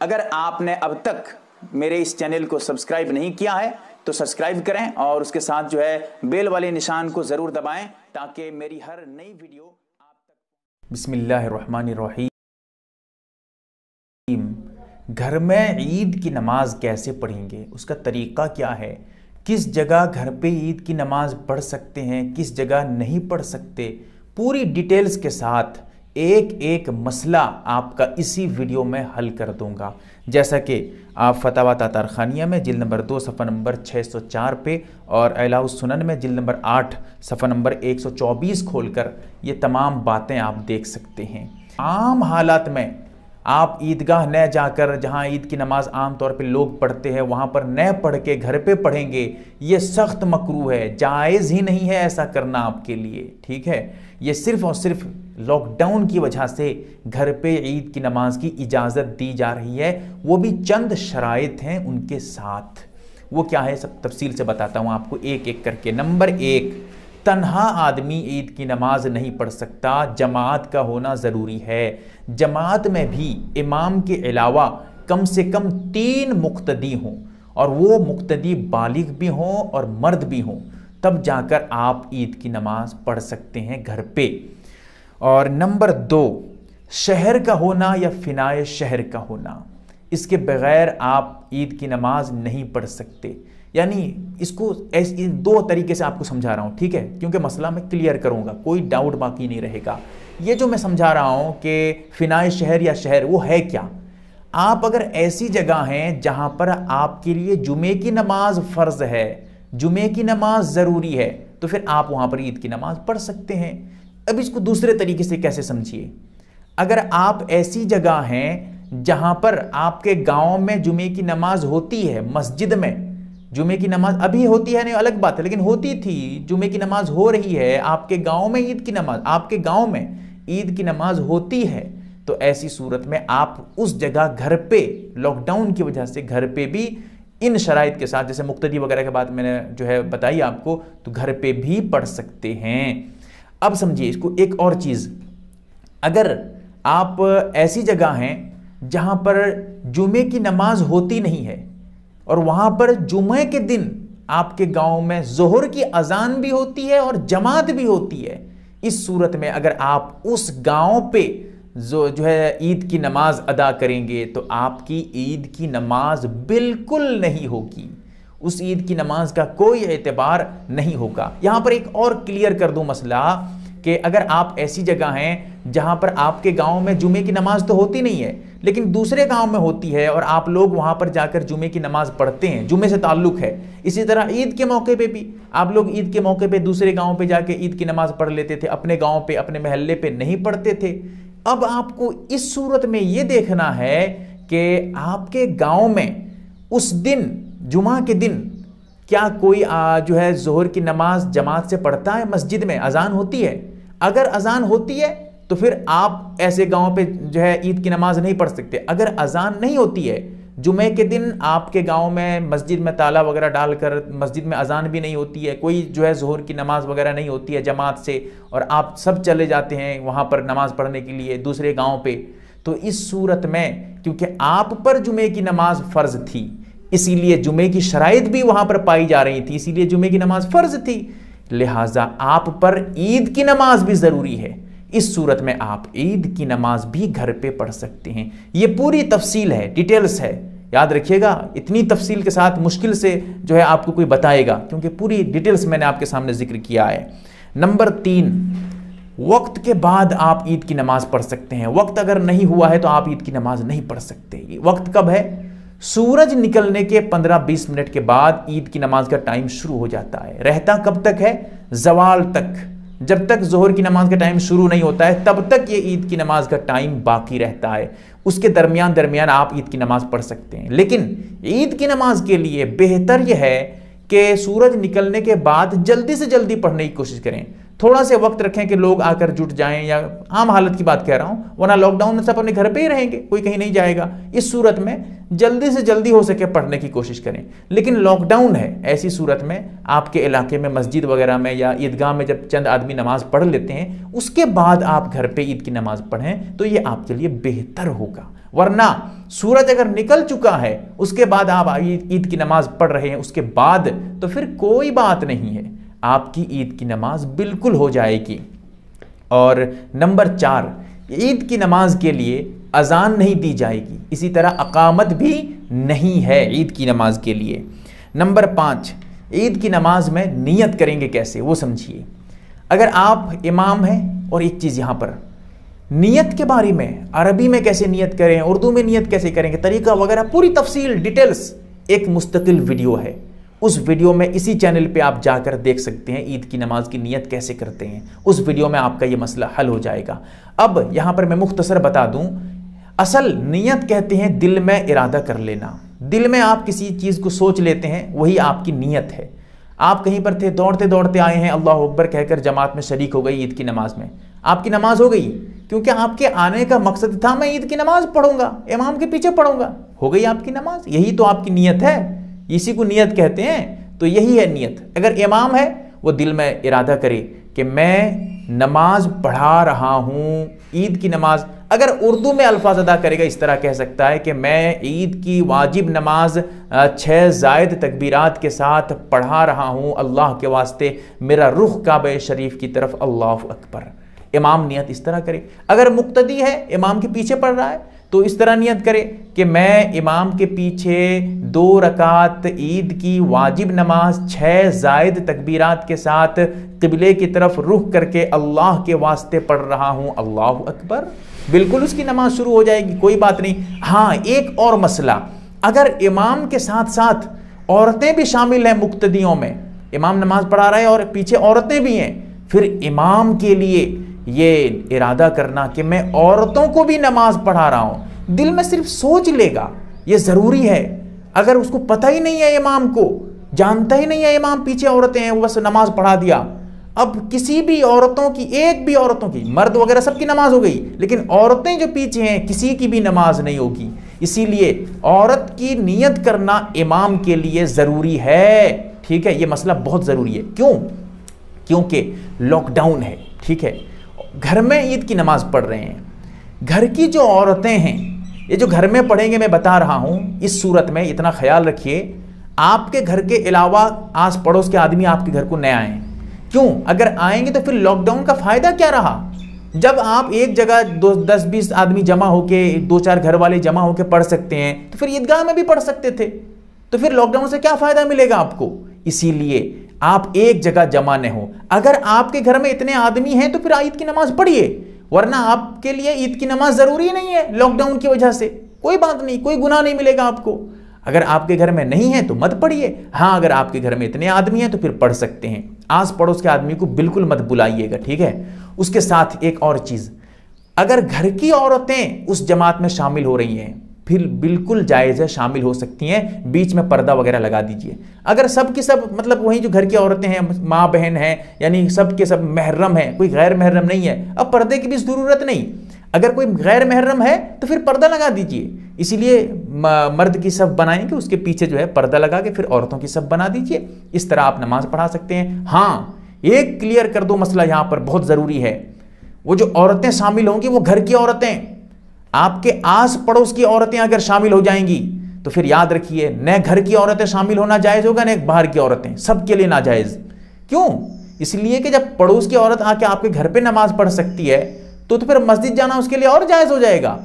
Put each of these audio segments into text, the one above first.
اگر آپ نے اب تک میرے اس چینل کو سبسکرائب نہیں کیا ہے تو سبسکرائب کریں اور اس کے ساتھ جو ہے بیل والے نشان کو ضرور دبائیں تاکہ میری ہر نئی ویڈیو آپ تک۔ بسم اللہ الرحمن الرحیم۔ گھر میں عید کی نماز کیسے پڑھیں گے، اس کا طریقہ کیا ہے، کس جگہ گھر پہ عید کی نماز پڑھ سکتے ہیں، کس جگہ نہیں پڑھ سکتے، پوری ڈیٹیلز کے ساتھ ایک ایک مسئلہ آپ کا اسی ویڈیو میں حل کر دوں گا۔ جیسا کہ آپ فتاوی تاتارخانیہ میں جلد نمبر 2 صفحہ نمبر 604 پہ اور اعلاء السنن میں جلد نمبر 8 صفحہ نمبر 124 کھول کر یہ تمام باتیں آپ دیکھ سکتے ہیں۔ عام حالات میں آپ عیدگاہ نہ جا کر، جہاں عید کی نماز عام طور پہ لوگ پڑھتے ہیں، وہاں پر نہ پڑھ کے گھر پہ پڑھیں گے، یہ سخت مکروہ ہے، جائز ہی نہیں ہے ایسا کرنا آپ کے لیے، ٹھیک ہے۔ یہ صرف اور صرف لاک ڈاؤن کی وجہ سے گھر پہ عید کی نماز کی اجازت دی جا رہی ہے، وہ بھی چند شرائط ہیں ان کے ساتھ۔ وہ کیا ہے سب تفصیل سے بتاتا ہوں آپ کو ایک ایک کر کے۔ نمبر 1، تنہا آدمی عید کی نماز نہیں پڑھ سکتا، جماعت کا ہونا ضروری ہے۔ جماعت میں بھی امام کے علاوہ کم سے کم 3 مقتدی ہوں، اور وہ مقتدی بالغ بھی ہوں اور مرد بھی ہوں، تب جا کر آپ عید کی نماز پڑھ سکتے ہیں گھر پہ۔ اور نمبر 2، شہر کا ہونا یا فنائے شہر کا ہونا، اس کے بغیر آپ عید کی نماز نہیں پڑھ سکتے۔ یعنی اس کو ایسے 2 طریقے سے آپ کو سمجھا رہا ہوں، ٹھیک ہے، کیونکہ مسئلہ میں کلیئر کروں گا، کوئی ڈاؤٹ باقی نہیں رہے گا۔ یہ جو میں سمجھا رہا ہوں کہ فنائے شہر یا شہر، وہ ہے کیا؟ آپ اگر ایسی جگہ ہیں جہاں پر آپ کے لیے جمعے کی نماز فرض ہے، جمعے کی نماز ضروری ہے، تو پھر آپ وہاں پر عید کی نماز پڑھ سکتے ہیں۔ اب اس کو دوسرے طریقے سے کیسے سمجھیے؟ اگر آپ ایسی جگہ ہیں جہاں پر آپ کے گاؤں میں جمعے کی نماز ہوتی ہے، مسجد میں جمعے کی نماز ابھی ہوتی ہے، نہیں الگ بات ہے، لیکن ہوتی تھی، جمعے کی نماز ہو رہی ہے، آپ کے گاؤں میں عید کی نماز، آپ کے گاؤں میں عید کی نماز ہوتی ہے، تو ایسی صورت میں آپ اس جگہ گھر پہ لاک ڈاؤن کی وجہ سے گھر پہ بھی ان شرائط کے ساتھ، جیسے مقتدی وغیرہ کے بعد میں نے جو ہے بتائی آپ کو، تو گھر پہ بھی پڑھ سکتے ہیں۔ اب سمجھیے اس کو ایک اور چیز، اگر آپ ایسی جگہ ہیں جہاں پر جمعے کی نماز ہوتی نہیں ہے اور وہاں پر جمعے کے دن آپ کے گاؤں میں ظہر کی اذان بھی ہوتی ہے اور جماعت بھی ہوتی ہے، اس صورت میں اگر آپ اس گاؤں پہ جو ہے عید کی نماز ادا کریں گے تو آپ کی عید کی نماز بالکل نہیں ہوگی، اس عید کی نماز کا کوئی اعتبار نہیں ہوگا۔ یہاں پر ایک اور کلیئر کر دوں مسئلہ کہ اگر آپ ایسی جگہ ہیں جہاں پر آپ کے گاؤں میں جمعے کی نماز تو ہوتی نہیں ہے لیکن دوسرے گاؤں میں ہوتی ہے اور آپ لوگ وہاں پر جا کر جمعے کی نماز پڑھتے ہیں، جمعے سے تعلق ہے، اسی طرح عید کے موقع پہ بھی آپ لوگ عید کے موقع پہ دوسرے گاؤں پہ جا کے عید کی نماز پڑھ لیتے تھے، اپنے گاؤں پہ اپنے محلے پہ نہیں پڑھتے تھے۔ اب آپ کو اس صورت میں یہ دیکھنا ہے کہ آپ کے گاؤں میں اس دن جمعہ کے دن کیا کوئی جو ہے ظہر کی نماز جماعت سے پڑھتا ہے، مسجد میں اذان ہوتی ہے؟ اگر اذان ہوتی ہے تو پھر آپ ایسے گاؤں پہ جو ہے عید کی نماز نہیں پڑھ سکتے۔ اگر اذان نہیں ہوتی ہے جمعے کے دن، آپ کے گاؤں میں مسجد میں تالا وغیرہ ڈال کر مسجد میں اذان بھی نہیں ہوتی ہے، کوئی جو ہے ظہر کی نماز وغیرہ نہیں ہوتی ہے جماعت سے، اور آپ سب چلے جاتے ہیں وہاں پر نماز پڑھنے کے لیے دوسرے گاؤں پہ، تو اس صورت میں کیونکہ آپ پر جمعے کی نماز فرض تھی، اسی لیے جمعے کی شرائط بھی وہاں پر پائی جا رہی تھی، اسی لیے جمعے کی نماز فرض تھی، لہٰذا آپ پر عید کی نماز بھی ضروری ہے۔ اس صورت میں آپ عید کی نماز بھی گھر پہ پڑھ سکتے ہیں۔ یہ پوری تفصیل ہے، ڈیٹیلز ہے، یاد رکھیے گا، اتنی تفصیل کے ساتھ مشکل سے جو ہے آپ کو کوئی بتائے گا، کیونکہ پوری ڈیٹیلز میں نے آپ کے سامنے ذکر کیا ہے۔ نمبر 3، وقت کے بعد آپ عید کی نماز پڑھ سکتے ہیں۔ وقت اگر نہیں ہوا ہے تو آپ عید کی نماز نہیں پڑھ سکتے۔ وقت کب ہے؟ سورج نکلنے کے 15-20 منٹ کے بعد عید کی نماز کا ٹائم شروع ہو جاتا ہے۔ رہتا کب تک ہے؟ زوال تک۔ جب تک ظہر کی نماز کا ٹائم شروع نہیں ہوتا ہے تب تک یہ عید کی نماز کا ٹائم باقی رہتا ہے، اس کے درمیان آپ عید کی نماز پڑھ سکتے ہیں۔ لیکن عید کی نماز کے لیے بہتر یہ ہے کہ سورج نکلنے کے بعد جلدی سے جلدی پڑھنے کی کوشش کریں، تھوڑا سے وقت رکھیں کہ لوگ آ کر جٹ جائیں، یا عام حالت کی بات کہہ رہا ہوں، ورنہ لاک ڈاؤن میں سب اپنے گھر پہ ہی رہیں گے، کوئی کہیں نہیں جائے گا۔ اس صورت میں جلدی سے جلدی ہو سکے پڑھنے کی کوشش کریں۔ لیکن لاک ڈاؤن ہے، ایسی صورت میں آپ کے علاقے میں مسجد وغیرہ میں یا عیدگاہ میں جب چند آدمی نماز پڑھ لیتے ہیں اس کے بعد آپ گھر پہ عید کی نماز پڑھیں تو یہ آپ کے لیے بہتر ہوگا۔ ورنہ سورج اگر نکل چکا ہے اس کے بعد آپ عید کی نماز پڑھ رہے ہیں اس کے بعد، تو پھر کوئی بات نہیں ہے، آپ کی عید کی نماز بالکل ہو جائے گی۔ اور نمبر 4، عید کی نماز کے لیے اذان نہیں دی جائے گی، اسی طرح اقامت بھی نہیں ہے عید کی نماز کے لیے۔ نمبر 5، عید کی نماز میں نیت کریں گے کیسے وہ سمجھیے۔ اگر آپ امام ہیں، اور ایک چیز یہاں پر نیت کے بارے میں، عربی میں کیسے نیت کریں، اردو میں نیت کیسے کریں گے، طریقہ وغیرہ پوری تفصیل ڈیٹیلز ایک مستقل ویڈیو ہے، اس ویڈیو میں اسی چینل پہ آپ جا کر دیکھ سکتے ہیں عید کی نماز کی نیت کیسے کرتے ہیں، اس ویڈیو میں آپ کا یہ مسئلہ حل ہو جائے گا۔ اب یہاں پر میں مختصر بتا دوں، اصل نیت کہتے ہیں دل میں ارادہ کر لینا، دل میں آپ کسی چیز کو سوچ لیتے ہیں، وہی آپ کی نیت ہے۔ آپ کہیں پر تھے، دوڑتے دوڑتے آئے ہیں، اللہ اکبر کہہ کر جماعت میں شریک ہو گئی عید کی نماز میں، آپ کی نماز ہو گئی، کیونکہ آپ کے آنے کا مقصد تھا میں عید کی نماز پڑھوں گا، امام کے پیچھے پڑھوں گا، ہو گئی آپ کی نماز، یہی تو آپ کی نیت ہے، اسی کو نیت کہتے ہیں، تو یہی ہے نیت۔ اگر امام ہے وہ دل میں ارادہ کرے کہ میں نماز پڑھا رہا ہوں، عید کی نماز، اگر اردو میں الفاظ ادا کرے گا اس طرح کہہ سکتا ہے کہ میں عید کی واجب نماز 6 زائد تکبیرات کے ساتھ پڑھا رہا ہوں، اللہ کے واسطے میرا رخ کعبہ شریف کی طرف، اللہ اکبر۔ امام نیت اس طرح کرے۔ اگر مقتدی ہے، امام کے پیچھے پڑھ رہا ہے، تو اس طرح نیت کرے کہ میں امام کے پیچھے 2 رکعت عید کی واجب نماز 6 زائد تکبیرات کے ساتھ قبلے کی طرف رخ کر کے اللہ کے واسطے پڑھ رہا ہوں، اللہ اکبر۔ بالکل اس کی نماز شروع ہو جائے گی، کوئی بات نہیں۔ ہاں، ایک اور مسئلہ، اگر امام کے ساتھ ساتھ عورتیں بھی شامل ہیں مقتدیوں میں، امام نماز پڑھا رہا ہے اور پیچھے عورتیں بھی ہیں، پھر امام کے لیے یہ ارادہ کرنا کہ میں عورتوں کو بھی نماز پڑھا رہا ہوں، دل میں صرف سوچ لے گا، یہ ضروری ہے۔ اگر اس کو پتہ ہی نہیں ہے، امام کو جانتا ہی نہیں ہے امام پیچھے عورتیں ہیں، وہ بس نماز پڑھا دیا، اب کسی بھی عورتوں کی، ایک بھی عورتوں کی، مرد وغیرہ سب کی نماز ہو گئی، لیکن عورتیں جو پیچھے ہیں کسی کی بھی نماز نہیں ہوگی۔ اسی لیے عورت کی نیت کرنا امام کے لیے ضروری ہے، ٹھیک ہے، یہ مسئلہ بہت ضروری ہے۔ کیوں؟ کیونکہ لاک ڈاؤن ہے، ٹھیک ہے، گھر میں عید کی نماز پڑھ رہے ہیں، گھر کی جو عورتیں ہیں، یہ جو گھر میں پڑھیں گے، میں بتا رہا ہوں، اس صورت میں اتنا خیال رکھیے، آپ کے گھر کے علاوہ آس پڑوس کے آدمی آپ کے گھر کو نہ آئیں۔ کیوں؟ اگر آئیں گے تو پھر لاک ڈاؤن کا فائدہ کیا رہا؟ جب آپ ایک جگہ 10-20 آدمی جمع ہو کے، 2-4 گھر والے جمع ہو کے پڑھ سکتے ہیں، تو پھر عیدگاہ میں بھی پڑھ سکتے تھے، تو پھر لاک ڈاؤن سے کیا فائدہ ملے گا آپ کو؟ اسی لیے آپ ایک جگہ جمع نہ ہو۔ اگر آپ کے گھر میں اتنے آدمی ہیں تو پھر عید کی نماز پڑھیے، ورنہ آپ کے لیے عید کی نماز ضروری نہیں ہے لاک ڈاؤن کی وجہ سے، کوئی بات نہیں، کوئی گناہ نہیں ملے گا آپ کو۔ اگر آپ کے گھر میں نہیں ہے تو مت پڑھیے، ہاں اگر آپ کے گھر میں اتنے آدمی ہیں تو پھر پڑھ سکتے ہیں۔ آس پڑوس کے آدمی کو بالکل مت بلائیے گا، ٹھیک ہے۔ اس کے ساتھ ایک اور چیز، اگر گھر کی عورتیں اس جماعت میں شامل ہو رہی ہیں پھر بالکل جائز ہے، شامل ہو سکتی ہیں، بیچ میں پردہ وغیرہ لگا دیجئے۔ اگر سب کی سب، مطلب وہی جو گھر کی عورتیں ہیں، ماں بہن ہیں، یعنی سب کے سب محرم ہیں، کوئی غیر محرم نہیں ہے، اب پردے کی بھی ضرورت نہیں۔ اگر کوئی غیر محرم ہے تو پھر پردہ لگا دیجئے، اسی لیے مرد کی صف بنائیں کہ اس کے پیچھے جو ہے پردہ لگا کے پھر عورتوں کی صف بنا دیجئے، اس طرح آپ نماز پڑھا سکتے ہیں۔ ہاں، ایک کلیئر کر دو مسئلہ یہاں پر بہت ضروری ہے، وہ جو عورتیں شامل ہوں گی وہ گھر کی عورتیں، آپ کے آس پڑوس کی عورتیں اگر شامل ہو جائیں گی تو پھر یاد رکھیے، نہ گھر کی عورتیں شامل ہونا جائز ہوگا، نہ باہر کی عورتیں، سب کے لیے ناجائز۔ کیوں؟ اس لیے کہ جب پڑوس کی عورت آ کے آپ کے گھر پہ نماز پڑھ سکتی ہے تو پھر مسجد جانا اس کے لیے اور جائز ہو جائے گا،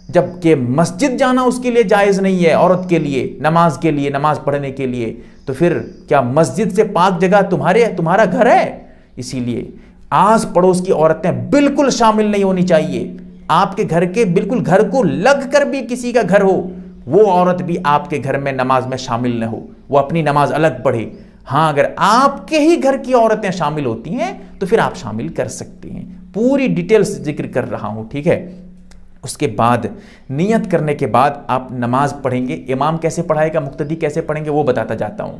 جبکہ مسجد جانا اس کے لیے جائز نہیں ہے عورت کے لیے، نماز کے لیے، نماز پڑھنے کے لیے، تو پھر کیا مسجد سے پاک جگہ تمہارا گھر ہے؟ اسی لیے آس پڑوس کی عورتیں بالکل شامل نہیں ہونی چاہیے۔ آپ کے گھر کے بالکل گھر کو لگ کر بھی کسی کا گھر ہو، وہ عورت بھی آپ کے گھر میں نماز میں شامل نہ ہو، وہ اپنی نماز الگ پڑھے۔ ہاں، اگر آپ کے ہی گھر کی عورتیں شامل ہوتی ہیں تو پھر آپ شامل کر سکتے ہیں، پوری ڈیٹیلز ذکر کر رہا ہوں، ٹھیک ہے۔ اس کے بعد نیت کرنے کے بعد آپ نماز پڑھیں گے، امام کیسے پڑھائے گا، مقتدی کیسے پڑھیں گے وہ بتاتا جاتا ہوں۔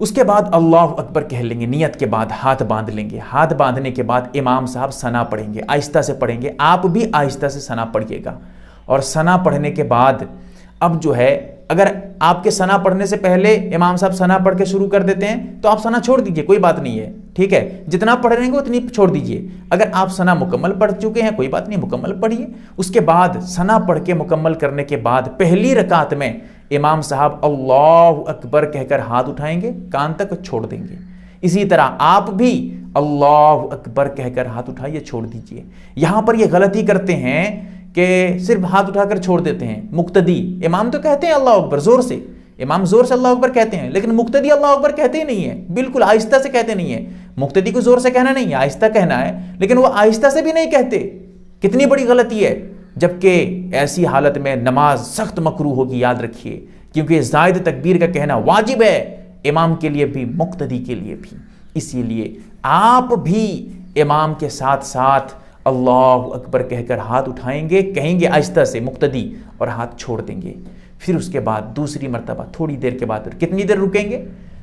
اس کے بعد اللہ اکبر کہہ لیں گے، نیت کے بعد ہاتھ باندھ لیں گے، ہاتھ باندھنے کے بعد امام صاحب ثنا پڑھیں گے، آہستہ سے پڑھیں گے، آپ بھی آہستہ سے ثنا پڑھیے گا، اور ثنا پڑھنے کے بعد اب جو ہے اگر آپ کے ثنا پڑھنے سے پہلے امام صاحب ثنا پڑھ کے شروع کر دیتے ہیں تو آپ ثنا چھوڑ دیجئے، کوئی بات نہیں ہے، ٹھیک ہے، جتنا پڑھ رہے ہیں اتنی چھوڑ دیجئے۔ اگر آپ ثنا مکمل پڑھ چکے ہیں کوئی بات نہیں، مکمل پڑھیے۔ اس کے بعد ثنا پڑھ کے مکمل کرنے کے بعد پہلی رکعت میں امام صاحب اللہ اکبر کہہ کر ہاتھ اٹھائیں گے، کان تک چھوڑ دیں گے۔ اسی طرح آپ بھی اللہ اکبر کہہ کر ہاتھ اٹھائیے، چھوڑ دیجئے۔ یہاں پر یہ غلطی کرتے ہیں کہ صرف ہاتھ اٹھا کر چھوڑ دیتے ہیں۔ مقتدی، امام تو کہتے ہیں اللہ اکبر زور سے، امام زور سے اللہ اکبر کہتے ہیں، لیکن مقتدی اللہ اکبر کہتے ہی نہیں ہے، بالکل آہستہ سے کہتے نہیں ہے۔ مقتدی کو زور سے کہنا نہیں ہے، آہستہ کہنا ہے، لیکن وہ آہستہ سے بھی نہیں کہتے۔ کتنی بڑی غلطی ہے، جبکہ ایسی حالت میں نماز سخت مکروہ ہوگی، یاد رکھیے، کیونکہ زائد تکبیر کا کہنا واجب ہے، امام کے لیے بھی مقتدی کے لیے بھی۔ اسی لیے آپ بھی امام کے ساتھ ساتھ اللہ اکبر کہہ کر ہاتھ اٹھائیں گے، کہیں گے آہستہ سے مقتدی، اور ہاتھ چھوڑ دیں گے۔ پھر اس کے بعد دوسری مرتبہ تھوڑی دیر کے بعد، کتنی دیر رکیں گے؟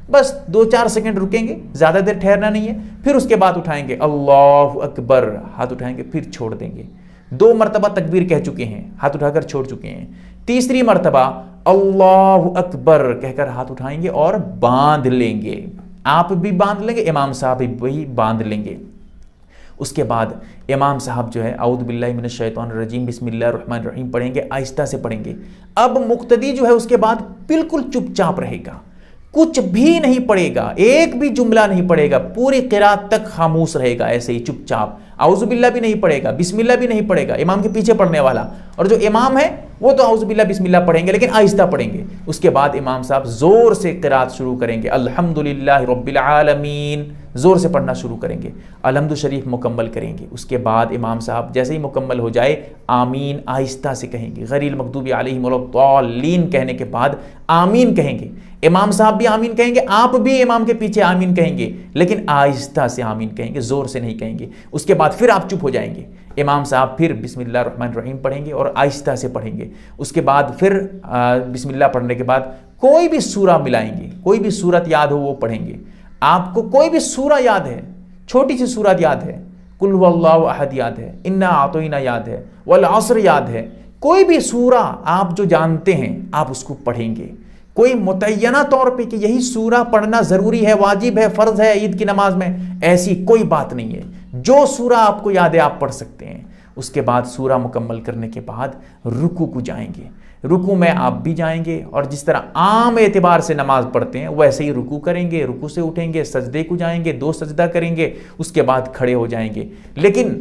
بس 2-4 سیکنڈ رکیں گے، زیادہ دیر ٹھہرنا نہیں ہے۔ پھر اس کے بعد اٹھائیں گے اللہ اکبر، ہاتھ اٹھائیں گے، پھر چھوڑ دیں گے۔ 2 مرتبہ تکبیر کہہ چکے ہیں، ہاتھ اٹھا کر چھوڑ چکے ہیں۔ تیسری مرتبہ اللہ اکبر کہہ کر ہاتھ اٹھائیں گے اور باندھ لیں گے۔ آپ بھی باندھ لیں گے، امام صاحب بھی باندھ لیں گے۔ اس کے بعد امام صاحب جو ہے اعوذ باللہ من الشیطان الرجیم بسم اللہ الرحمن الرحیم پڑھیں گے، آہستہ سے پڑھیں گے۔ اب مقتدی جو ہے اس کے بعد بالکل چپ چاپ رہے گا، کچھ بھی نہیں پڑھے گا، ایک بھی جملہ نہیں پڑھے گا، پوری قرات تک خاموش رہے گا، ایسے ہی چپ چاپ۔ اعوذ باللہ بھی نہیں پڑھے گا، بسم اللہ بھی نہیں پڑھے گا، امام کے پیچھے پڑھنے والا۔ اور جو امام ہے وہ تو اعوذ باللہ بسم اللہ پڑھیں گے، لیکن آہستہ پڑھیں گے۔ اس کے بعد امام صاحب زور سے قرات شروع کریں گے، الحمدللہ رب العالمین، زور سے پڑھنا شروع کریں گے، الحمد شریف مکمل کریں گے۔ اس کے بعد امام صاحب جیسے ہی مکمل ہو جائے آمین آہستہ سے کہیں گے، غیر المغضوب علیہم ولا الضالین کہنے کے بعد آمین کہیں گے۔ امام صاحب بھی آمین کہیں گے، آپ بھی امام کے پیچھے آمین کہیں گے، لیکن آہستہ سے آمین کہیں گے، زور سے نہیں کہیں گے۔ اس کے بعد پھر آپ چپ ہو جائیں گے، امام صاحب پھر بسم اللہ الرحمن الرحیم پڑھیں گے اور آہستہ سے پڑھیں گے۔ اس کے بعد پھر بسم اللہ پڑھنے کے بعد کوئی بھی سورہ ملائیں گے، کوئی بھی سورت یاد ہو وہ پڑھیں گے۔ آپ کو کوئی بھی سورہ یاد ہے، چھوٹی سی سورت یاد ہے، قل هو اللہ احد یاد ہے، انا اعطینا یاد ہے، والعصر یاد ہے، کوئی بھی سورہ آپ جو جانتے ہیں آپ اس کو پڑھیں گے۔ کوئی متعینہ طور پہ کہ یہی سورہ پڑھنا ضروری ہے، واجب ہے، فرض ہے عید کی نماز میں، ایسی کوئی بات نہیں ہے۔ جو سورہ آپ کو یاد ہے آپ پڑھ سکتے ہیں۔ اس کے بعد سورہ مکمل کرنے کے بعد رکوع کو جائیں گے، رکوع میں آپ بھی جائیں گے، اور جس طرح عام اعتبار سے نماز پڑھتے ہیں ویسے ہی رکوع کریں گے، رکوع سے اٹھیں گے، سجدے کو جائیں گے، 2 سجدہ کریں گے، اس کے بعد کھڑے ہو جائیں گے۔ لیکن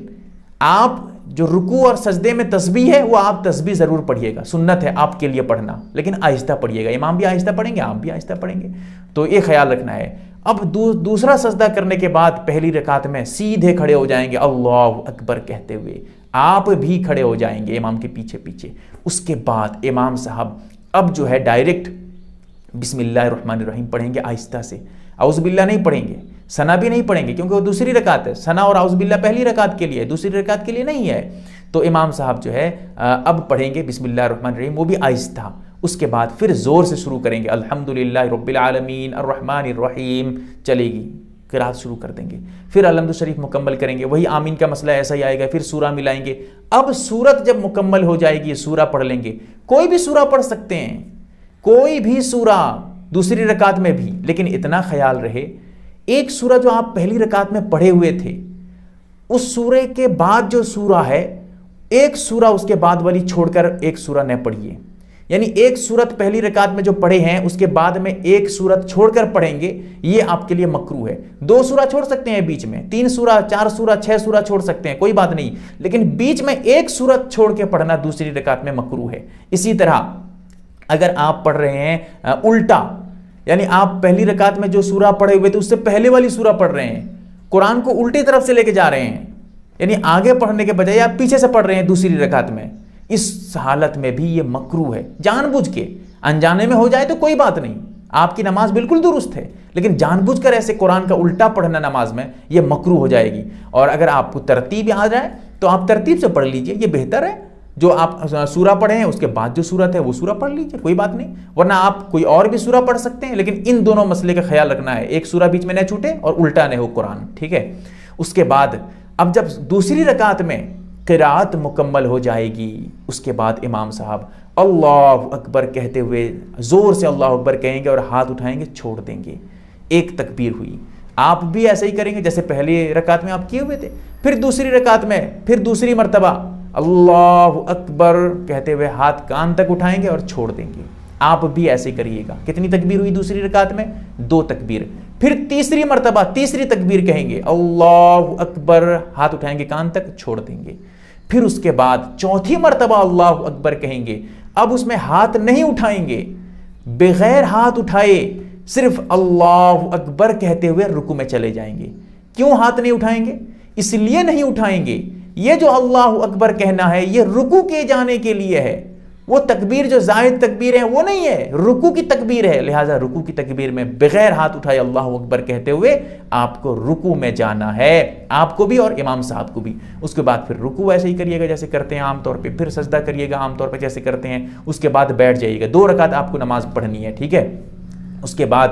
آپ جو رکوع اور سجدے میں تسبیح ہے وہ آپ تسبیح ضرور پڑھیے گا، سنت ہے آپ کے لیے پڑھنا، لیکن آہستہ پڑھیے گا، امام بھی آہستہ پڑھیں گے، آپ بھی آہستہ پڑھیں گے، تو یہ خیال رکھنا ہے۔ اب دوسرا سجدہ کرنے کے بعد پہلی رکعت میں سیدھے کھڑے ہو جائیں گے اللہ اکبر کہتے ہوئے، آپ بھی کھڑے ہو جائیں گے امام کے پیچھے پیچھے۔ اس کے بعد امام صاحب اب جو ہے ڈائریکٹ بسم اللہ الرحمن الرحیم پڑھیں گے آہستہ سے، اعوذ باللہ نہیں پڑھیں گے، ثنا بھی نہیں پڑھیں گے، کیونکہ وہ دوسری رکعت ہے، ثنا اور اعوذ باللہ پہلی رکعت کے لیے، دوسری رکعت کے لیے نہیں ہے۔ تو امام صاحب جو ہے اب پڑھیں گے بسم اللہ الرحمن الرحیم، وہ بھی آہستہ۔ اس کے بعد پھر زور سے شروع کریں گے، الحمدللہ رب العالمین الرحمن الرحیم، چلے گی، قرات شروع کر دیں گے۔ پھر الحمد شریف مکمل کریں گے، وہی آمین کا مسئلہ ایسا ہی آئے گا، پھر سورہ ملائیں گے۔ اب سورت جب مکمل ہو جائے گی سورہ پڑھ لیں گے، کوئی بھی سورہ پڑھ سکتے ہیں، کوئی بھی سورہ دوسری رکعت میں بھی، لیکن اتنا خیال رہے ایک سورہ جو آپ پہلی رکعت میں پڑھے ہوئے تھے اس سورے کے بعد جو سورہ ہے، ایک سورہ اس کے بعد والی چھوڑ کر ایک سورہ نہ پڑھیے، یعنی ایک سورت پہلی رکعت میں جو پڑھے ہیں اس کے بعد میں ایک سورت چھوڑ کر پڑھیں گے، یہ آپ کے لیے مکروہ ہے۔ 2 سورہ چھوڑ سکتے ہیں بیچ میں، 3 سورہ، 4 سورہ، 6 سورہ چھوڑ سکتے ہیں، کوئی بات نہیں، لیکن بیچ میں ایک سورت چھوڑ کے پڑھنا دوسری رکعت میں مکروہ ہے۔ اسی طرح اگر آپ پڑھ رہے ہیں الٹا، یعنی آپ پہلی رکعت میں جو سورہ پڑھے ہوئے تھے اس سے پہلے والی سورہ پڑھ رہے ہیں، قرآن کو الٹی طرف سے لے کے جا رہے ہیں، یعنی آگے پڑھنے کے بجائے آپ پیچھے سے پڑھ رہے ہیں دوسری رکعت میں، اس حالت میں بھی یہ مکروہ ہے۔ جان بوجھ کے، انجانے میں ہو جائے تو کوئی بات نہیں، آپ کی نماز بالکل درست ہے، لیکن جان بوجھ کر ایسے قرآن کا الٹا پڑھنا نماز میں یہ مکروہ ہو جائے گی۔ اور اگر آپ کو ترتیب آ جائے تو آپ ترتیب سے پڑھ لیجئے، یہ بہتر ہے۔ جو آپ سورہ پڑھے ہیں اس کے بعد جو سورت ہے وہ سورہ پڑھ لیجئے، کوئی بات نہیں، ورنہ آپ کوئی اور بھی سورہ پڑھ سکتے ہیں، لیکن ان دونوں مسئلے کا خیال رکھنا ہے، ایک سورہ بیچ میں نہ چھوٹے اور الٹا نہ ہو قرآن، ٹھیک ہے۔ اس کے بعد اب جب دوسری رکعت میں قرات مکمل ہو جائے گی اس کے بعد امام صاحب اللہ اکبر کہتے ہوئے زور سے اللہ اکبر کہیں گے اور ہاتھ اٹھائیں گے، چھوڑ دیں گے. ایک تکبیر ہوئی. آپ بھی ایسا ہی کریں گے جیسے پہلی رکعت میں آپ کیے ہوئے تھے. پھر دوسری رکعت میں پھر دوسری مرتبہ اللہ اکبر کہتے ہوئے ہاتھ کان تک اٹھائیں گے اور چھوڑ دیں گے. آپ بھی ایسے کریے گا. کتنی تکبیر ہوئی دوسری رکعت میں؟ 2 تکبیر. پھر تیسری مرتبہ تیسری تکبیر کہیں گے، اللہ اکبر، ہاتھ اٹھائیں گے کان تک، چھوڑ دیں گے. پھر اس کے بعد چوتھی مرتبہ اللہ اکبر کہیں گے. اب اس میں ہاتھ نہیں اٹھائیں گے، بغیر ہاتھ اٹھائے صرف اللہ اکبر کہتے ہوئے رکوع میں چلے جائیں گے. کیوں ہاتھ نہیں اٹھائیں گے؟ اس لیے نہیں اٹھائیں گے، یہ جو اللہ اکبر کہنا ہے یہ رکوع کے جانے کے لیے ہے. وہ تکبیر جو زائد تکبیر ہے وہ نہیں ہے، رکوع کی تکبیر ہے. لہٰذا رکوع کی تکبیر میں بغیر ہاتھ اٹھائے اللہ اکبر کہتے ہوئے آپ کو رکوع میں جانا ہے، آپ کو بھی اور امام صاحب کو بھی. اس کے بعد پھر رکوع ایسے ہی کریے گا جیسے کرتے ہیں عام طور پہ، پھر سجدہ کریے گا عام طور پہ جیسے کرتے ہیں. اس کے بعد بیٹھ جائیے گا. 2 رکعت آپ کو نماز پڑھنی ہے، ٹھیک ہے. اس کے بعد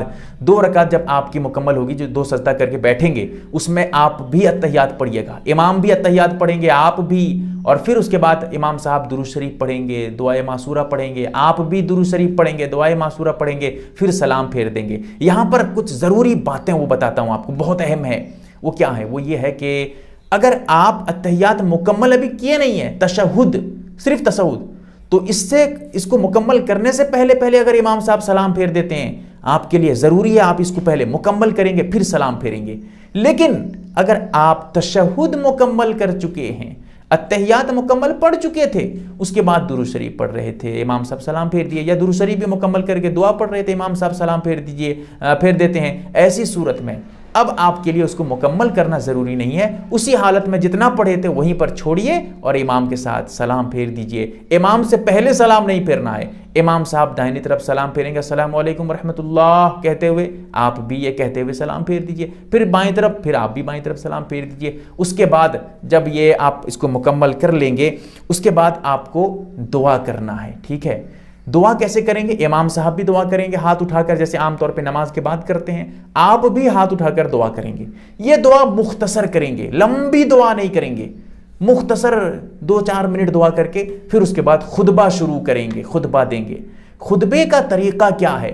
2 رکعت جب آپ کی مکمل ہوگی، جو 2 سجدہ کر کے بیٹھیں گے، اس میں آپ بھی اتحیات پڑھیے گا. امام بھی اتحیات پڑھیں گے، آپ بھی. اور پھر اس کے بعد امام صاحب درود شریف پڑھیں گے، دعائے معصورہ پڑھیں گے، آپ بھی درود شریف پڑھیں گے، دعائے معصورہ پڑھیں گے، پھر سلام پھیر دیں گے. یہاں پر کچھ ضروری باتیں وہ بتاتا ہوں آپ کو، بہت اہم ہے. وہ کیا ہے؟ وہ یہ ہے کہ اگر آپ اتحیات مکمل ابھی کیے نہیں ہیں، تشہد، صرف تشہد، تو اس کو مکمل کرنے سے پہلے اگر امام صاحب سلام پھیر دیتے ہیں، آپ کے لیے ضروری ہے آپ اس کو پہلے مکمل کریں گے پھر سلام پھیریں گے. لیکن اگر آپ تشہد مکمل کر چکے ہیں، اتحیات مکمل پڑھ چکے تھے، اس کے بعد درود شریف پڑھ رہے تھے، امام صاحب سلام پھیر دیے، یا درود شریف بھی مکمل کر کے دعا پڑھ رہے تھے، امام صاحب سلام پھیر دیتے ہیں، ایسی صورت میں اب آپ کے لیے اس کو مکمل کرنا ضروری نہیں ہے. اسی حالت میں جتنا پڑھے تھے وہیں پر چھوڑیے اور امام کے ساتھ سلام پھیر دیجئے. امام سے پہلے سلام نہیں پھیرنا ہے. امام صاحب دائنی طرف سلام پھیریں گے السلام علیکم ورحمۃ اللہ کہتے ہوئے، آپ بھی یہ کہتے ہوئے سلام پھیر دیجئے. پھر بائیں طرف، پھر آپ بھی بائیں طرف سلام پھیر دیجئے. اس کے بعد جب یہ آپ اس کو مکمل کر لیں گے، اس کے بعد آپ کو دعا کرنا ہے، ٹھیک ہے. دعا کیسے کریں گے؟ امام صاحب بھی دعا کریں گے ہاتھ اٹھا کر، جیسے عام طور پہ نماز کے بعد کرتے ہیں. آپ بھی ہاتھ اٹھا کر دعا کریں گے. یہ دعا مختصر کریں گے، لمبی دعا نہیں کریں گے، مختصر 2-4 منٹ دعا کر کے پھر اس کے بعد خطبہ شروع کریں گے، خطبہ دیں گے. خطبے کا طریقہ کیا ہے؟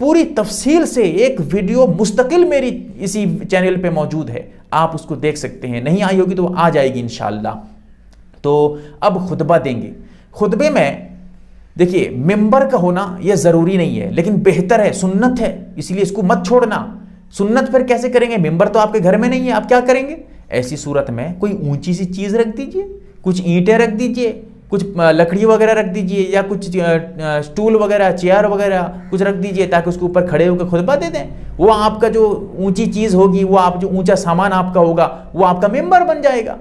پوری تفصیل سے ایک ویڈیو مستقل میری اسی چینل پہ موجود ہے، آپ اس کو دیکھ سکتے ہیں. نہیں آئی ہوگی تو آ جائے گی انشاءاللہ. تو اب خطبہ دیں گے. خطبے میں دیکھیے ممبر کا ہونا یہ ضروری نہیں ہے، لیکن بہتر ہے، سنت ہے، اس لیے اس کو مت چھوڑنا. سنت پھر کیسے کریں گے؟ ممبر تو آپ کے گھر میں نہیں ہے، آپ کیا کریں گے؟ ایسی صورت میں کوئی اونچی سی چیز رکھ دیجئے، کچھ اینٹیں رکھ دیجئے، کچھ لکڑی وغیرہ رکھ دیجئے، یا کچھ سٹول وغیرہ، چیئر وغیرہ کچھ رکھ دیجئے تاکہ اس کے اوپر کھڑے ہو کے خطبہ دے دیں. وہ آپ کا جو اونچی چیز ہوگی، وہ آپ جو اونچا سامان آپ کا ہوگا، وہ آپ کا ممبر بن جائے گا.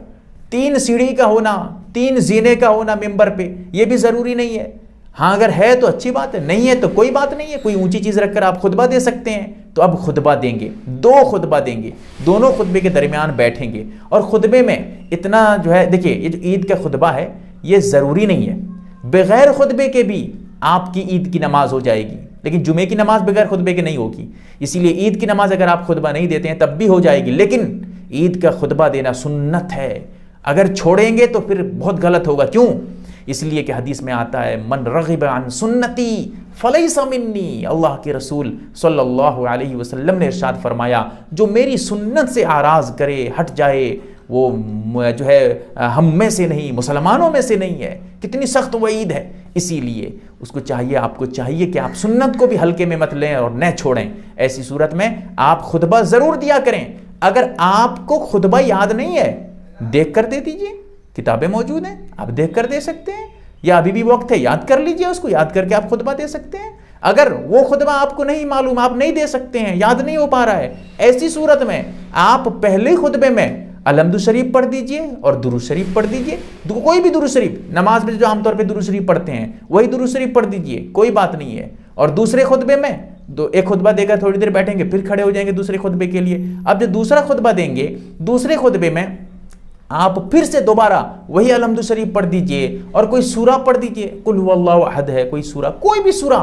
3 سیڑھی کا ہونا، 3 زینے کا ہونا ممبر پہ، یہ بھی ضروری نہیں ہے. ہاں اگر ہے تو اچھی بات ہے، نہیں ہے تو کوئی بات نہیں ہے، کوئی اونچی چیز رکھ کر آپ خطبہ دے سکتے ہیں. تو اب خطبہ دیں گے، 2 خطبہ دیں گے، دونوں خطبے کے درمیان بیٹھیں گے. اور خطبے میں اتنا جو ہے، دیکھیے یہ جو عید کا خطبہ ہے یہ ضروری نہیں ہے، بغیر خطبے کے بھی آپ کی عید کی نماز ہو جائے گی. لیکن جمعے کی نماز بغیر خطبے کے نہیں ہوگی، اسی لیے عید کی نماز اگر آپ خطبہ نہیں دیتے ہیں تب بھی ہو جائے گی. لیکن عید کا خطبہ دینا سنت ہے، اگر چھوڑیں گے تو پھر بہت غلط ہوگا. کیوں؟ اس لیے کہ حدیث میں آتا ہے من رغب عن سنتی فلیس منی. اللہ کے رسول صلی اللہ علیہ وسلم نے ارشاد فرمایا جو میری سنت سے آراز کرے، ہٹ جائے، وہ جو ہے ہم میں سے نہیں، مسلمانوں میں سے نہیں ہے. کتنی سخت وعید ہے. اسی لیے اس کو چاہیے، آپ کو چاہیے کہ آپ سنت کو بھی ہلکے میں مت لیں اور نہ چھوڑیں. ایسی صورت میں آپ خطبہ ضرور دیا کریں. اگر آپ کو خطبہ یاد نہیں ہے، دیکھ کر دے دیجئے، کتابیں موجود ہیں، آپ دیکھ کر دے سکتے ہیں، یا ابھی بھی وقت ہے یاد کر لیجئے، اس کو یاد کر کے آپ خطبہ دے سکتے ہیں. اگر وہ خطبہ آپ کو نہیں معلوم، آپ نہیں دے سکتے ہیں، یاد نہیں ہو پا رہا ہے، ایسی صورت میں آپ پہلے خطبے میں الحمد شریف پڑھ دیجئے اور درود شریف پڑھ دیجئے. کوئی بھی درود شریف، نماز میں جو عام طور پہ درود شریف پڑھتے ہیں وہی درود شریف پڑھ دیجئے، کوئی بات نہیں ہے. اور دوسرے خطبے میں ایک خطبہ دے کر تھوڑی دیر بیٹھیں گے، پھر کھڑے ہو جائیں گے دوسرے خطبے کے لیے. اب جو دوسرا خطبہ دیں گے، دوسرے خطبے میں آپ پھر سے دوبارہ وہی الحمد شریف پڑھ دیجئے اور کوئی سورہ پڑھ دیجئے. قل هو اللہ احد ہے کوئی سورہ، کوئی بھی سورہ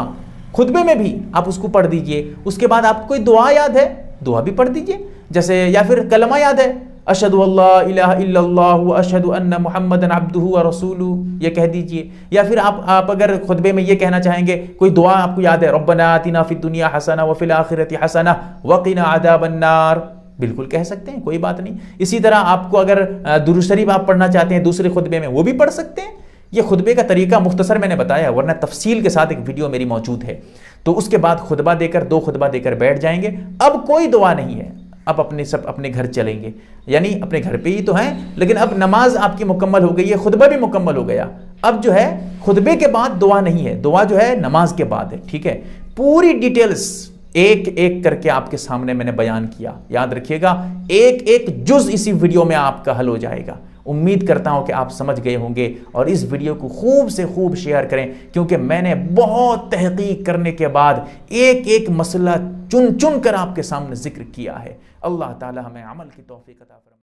خطبے میں بھی آپ اس کو پڑھ دیجئے. اس کے بعد آپ کو کوئی دعا یاد ہے، دعا بھی پڑھ دیجئے. جیسے یا پھر کلمہ یاد ہے، اشہدو اللہ الہ الا اللہ و اشہدو ان محمدًا عبدہ و رسولہ، یہ کہہ دیجئے. یا پھر آپ اگر خطبے میں یہ کہنا چاہیں گے، کوئی دعا آپ کو یاد ہے، ربنا آتنا فی الدنیا حسنہ وفی الآخرۃ حسنہ وقنا عذاب النار، بالکل کہہ سکتے ہیں، کوئی بات نہیں. اسی طرح آپ کو اگر درود شریف آپ پڑھنا چاہتے ہیں دوسرے خطبے میں، وہ بھی پڑھ سکتے ہیں. یہ خطبے کا طریقہ مختصر میں نے بتایا، ورنہ تفصیل کے ساتھ ایک ویڈیو میری موجود ہے. تو اس کے بعد خطبہ دے کر 2 خطبہ دے کر بیٹھ جائیں گے. اب کوئی دعا نہیں ہے، اب اپنے گھر چلیں گے، یعنی اپنے گھر پہ ہی تو ہیں، لیکن اب نماز آپ کی مکمل ہو گئی ہے، خطبہ بھی مکمل ہو گیا. اب جو ہے خطبے کے بعد دعا نہیں ہے، دعا جو ہے نماز کے بعد ہے. ٹھیک ہے، پوری ڈیٹیلز ایک ایک کر کے آپ کے سامنے میں نے بیان کیا. یاد رکھیے گا، ایک ایک جز اسی ویڈیو میں آپ کا حل ہو جائے گا. امید کرتا ہوں کہ آپ سمجھ گئے ہوں گے، اور اس ویڈیو کو خوب سے خوب شیئر کریں، کیونکہ میں نے بہت تحقیق کرنے کے بعد ایک ایک مسئلہ چن چن کر آپ کے سامنے ذکر کیا ہے. اللہ تعالی ہمیں عمل کی توفیق عطا فرمائے.